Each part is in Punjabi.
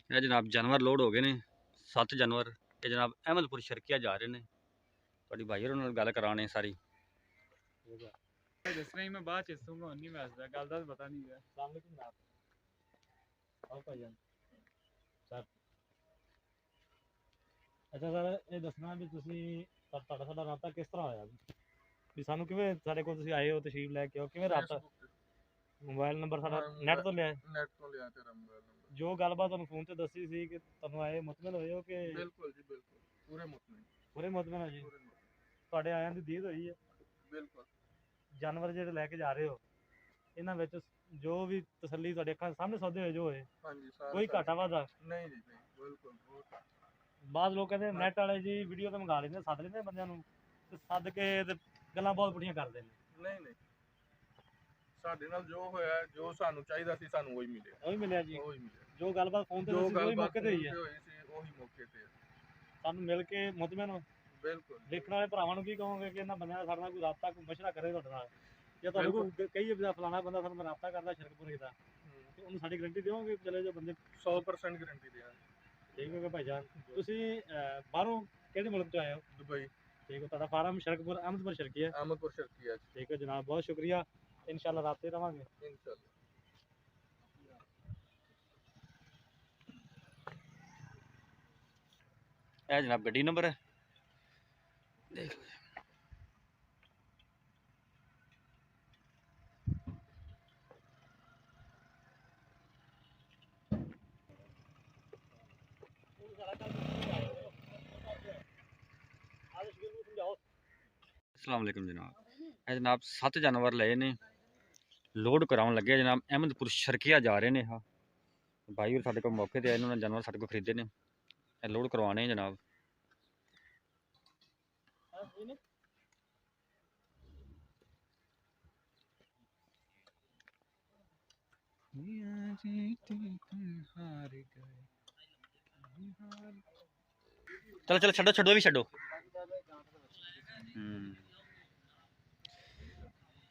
ਇਹ ਜਨਾਬ ਜਾਨਵਰ ਲੋਡ ਹੋ ਗਏ ਨੇ 7 ਜਾਨਵਰ। ਇਹ ਜਨਾਬ ਅਹਿਮਦਪੁਰ ਸ਼ਰਕੀਆ ਜਾ ਰਹੇ ਨੇ। ਤੁਹਾਡੀ ਭਾਈ ਹੋਰਾਂ ਨਾਲ ਗੱਲ ਕਰਾਣੇ ਸਾਰੀ। ਦੱਸਣਾ ਹੀ ਮੈਂ ਬਾਅਦ ਚ ਦੱਸੂਗਾ, ਹੁਣ ਨਹੀਂ ਮੈਂ ਦੱਸਦਾ, ਗੱਲ ਦਾ ਪਤਾ ਨਹੀਂ ਹੈ। ਸਾਹਮਣੇ ਕੀ ਜਨਾਬ ਆਓ ਭਾਈਜਾਨ ਸਰ। ਅੱਛਾ ਸਰ, ਇਹ ਦੱਸਣਾ ਵੀ ਤੁਸੀਂ ਤੁਹਾਡਾ ਸਾਡਾ ਰਾਬਤਾ ਕਿਸ ਤਰ੍ਹਾਂ ਹੋਇਆ ਵੀ ਸਾਨੂੰ ਕਿਵੇਂ ਸਾਡੇ ਕੋਲ ਤੁਸੀਂ ਆਏ ਹੋ, ਤਸ਼ਰੀਫ ਲੈ ਕੇ ਆਓ, ਕਿਵੇਂ ਰਾਬਤਾ? ਮੋਬਾਈਲ ਨੰਬਰ ਸਾਡਾ ਨੈਟ ਤੋਂ ਲਿਆ? ਨੈਟ ਤੋਂ ਲਿਆ ਤੇਰਾ ਮੋਬਾਈਲ ਨੰਬਰ। ਜੋ ਗੱਲਬਾਤ ਤੁਹਾਨੂੰ ਫੋਨ ਤੇ ਦੱਸੀ ਸੀ ਕਿ ਤੁਹਾਨੂੰ ਆਏ ਮੁਤਮਿਨ ਹੋਏ ਹੋ ਕਿ? ਬਿਲਕੁਲ ਜੀ ਬਿਲਕੁਲ, ਪੂਰੇ ਮੁਤਮਿਨ। ਪੂਰੇ ਮੁਤਮਿਨ ਹੋ ਜੀ? ਪੂਰੇ ਮੁਤਮਿਨ। ਤੁਹਾਡੇ ਆਇਆਂ ਦੀ ਦੀਦ ਹੋਈ ਹੈ? ਬਿਲਕੁਲ। ਜਾਨਵਰ ਜਿਹੜੇ ਲੈ ਕੇ ਜਾ ਰਹੇ ਹੋ ਇਹਨਾਂ ਵਿੱਚ ਜੋ ਵੀ ਤਸੱਲੀ ਤੁਹਾਡੇ ਅੱਖਾਂ ਸਾਹਮਣੇ ਸੌਦੇ ਹੋਏ ਜੋ ਹੋਏ? ਹਾਂਜੀ ਕੋਈ ਘਾਟਾ ਵਾਧਾ? ਨਹੀਂ ਜੀ ਨਹੀਂ, ਬਿਲਕੁਲ ਬਹੁਤ। ਬਾਅਦ ਲੋਕ ਕਹਿੰਦੇ ਨੈਟ ਵਾਲੇ ਜੀ ਵੀਡੀਓ ਤੇ ਮੰਗਾ ਲੈਂਦੇ, ਸੱਦ ਲੈਂਦੇ ਬੰਦਿਆਂ ਨੂੰ ਤੇ ਸੱਦ ਕੇ ਤੇ ਗੱਲਾਂ ਬਹੁਤ ਪੁੱਠੀਆਂ ਕਰਦੇ ਨੇ। ਨਹੀਂ ਨਹੀਂ, ਸਾਡੇ ਨਾਲ ਜੋ ਹੋਇਆ, ਜੋ ਸਾਨੂੰ ਚਾਹੀਦਾ ਸੀ ਸਾਨੂੰ ਉਹੀ ਮਿਲਿਆ। ਉਹੀ ਮਿਲਿਆ ਜੀ? ਉਹੀ ਮਿਲਿਆ। ਜੋ ਗੱਲਬਾਤ ਫੋਨ ਤੇ ਜੋ ਦੱਸੀ ਸੀ ਉਹੀ ਮੌਕੇ ਤੇ ਹੋਈ ਹੈ? ਹੋਈ ਸੀ ਉਹੀ ਮੌਕੇ ਤੇ। ਸਾਨੂੰ ਮਿਲ ਕੇ ਮੁਤਮਿਨ ਹੋ? ਬਿਲਕੁਲ। ਦੇਖਣ ਵਾਲੇ ਭਰਾਵਾਂ ਨੂੰ ਕੀ ਕਹੋਗੇ ਕਿ ਇਹਨਾਂ ਬੰਦਿਆਂ ਦਾ ਸਾਡੇ ਨਾਲ ਕੋਈ ਰਾਬਤਾ, ਕੋਈ ਮਸ਼ਵਰਾ ਕਰੇ ਤੁਹਾਡੇ ਨਾਲ? ਜੇ ਤੁਹਾਨੂੰ ਕੋਈ ਕਹੀਏ ਵੀ ਫਲਾਣਾ ਬੰਦਾ ਸਾਨੂੰ ਰਾਬਤਾ ਕਰਦਾ ਸ਼ਰਕਪੁਰ ਦਾ, ਤੇ ਉਹਨੂੰ ਸਾਡੀ ਗਰੰਟੀ ਦਿਓਗੇ ਚਲੇ ਜੋ ਬੰਦੇ? 100% ਗਰੰਟੀ ਦਿਆਂਗੇ। ਠੀਕ ਹੋ ਗਿਆ ਭਾਈਜਾਨ। ਤੁਸੀਂ ਬਾਹਰੋਂ ਕਿਹੜੇ ਮੁਲਕ ਤੋਂ ਆਏ ਹੋ? ਦੁਬਈ। ਠੀਕ ਹੈ, ਤੁਹਾਡਾ ਫਾਰਮ ਸ਼ਰਕਪੁਰ ਅਹਿਮਦਪੁਰ ਸ਼ਰਕੀਆ? ਅਹਿਮਦਪੁਰ ਸ਼ਰਕੀਆ। ਠੀਕ ਹੈ ਜਨਾਬ, ਬਹੁਤ ਸ਼ੁਕਰੀਆ। ਇਨਸ਼ਾਅੱਲਾ ਰਾਬਤੇ ਰਵਾਂਗੇ ਇਨਸ਼ਾਅੱਲਾ। ਇਹ ਜਨਾਬ ਗੱਡੀ ਨੰਬਰ ਹੈ, ਦੇਖ ਲਓ। अस्सलाम वालेकुम जनाब। ਇਹ ਜਨਾਬ 7 ਜਾਨਵਰ ਲਏ ਨੇ, ਲੋਡ ਕਰਾਉਣ ਲੱਗੇ ਜਨਾਬ। ਅਹਿਮਦਪੁਰ ਸ਼ਰਕੀਆ ਜਾ ਰਹੇ ਨੇ। ਹਾਂ ਭਾਈ ਹੋਰ ਸਾਡੇ ਕੋਲ ਮੌਕੇ ਤੇ ਆਏ, ਇਹਨਾਂ ਨੇ ਜਾਨਵਰ ਸਾਡੇ ਕੋਲ ਖਰੀਦੇ ਨੇ, ਇਹ ਲੋਡ ਕਰਵਾਉਣੇ ਜਨਾਬ। चलो चलो छो छो भी छो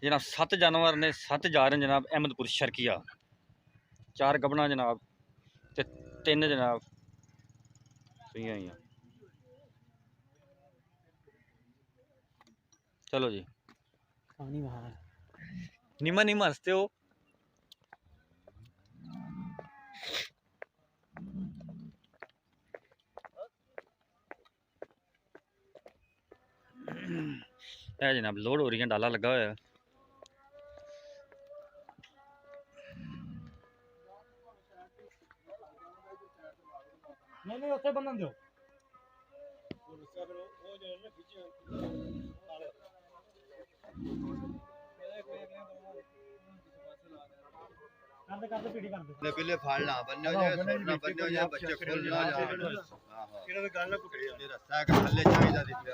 जनाब। 7 जानवर ने, 7 जा रहे हैं जनाब अहमदपुर शर्किया। 4 गबना जनाब ते 3 जनाब सुइयां ही। चलो जी, नीमा नीमा हंसते हो। जनाब लोड हो रही है, डाला लगा हुआ है। नहीं उत्थे बंधन दो। करते करते पीढ़ी कर दे पहले फाड़ना बनने हो जाए, छोड़ना बनने हो जाए, बच्चे खोल ना जाए। किने भी गल ना पुटे ये रास्ता का थल्ले चाहिदा दी फिर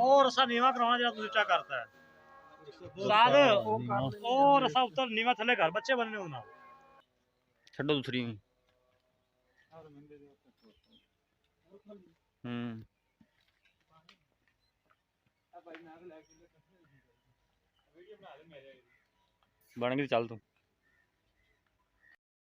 और रसा नीवा कराना जेड़ा तू ऊंचा करता है साद और रसा ऊपर नीवा थल्ले कर बच्चे बनने हो ना छड्डो दूसरी। बन गई, चल तू।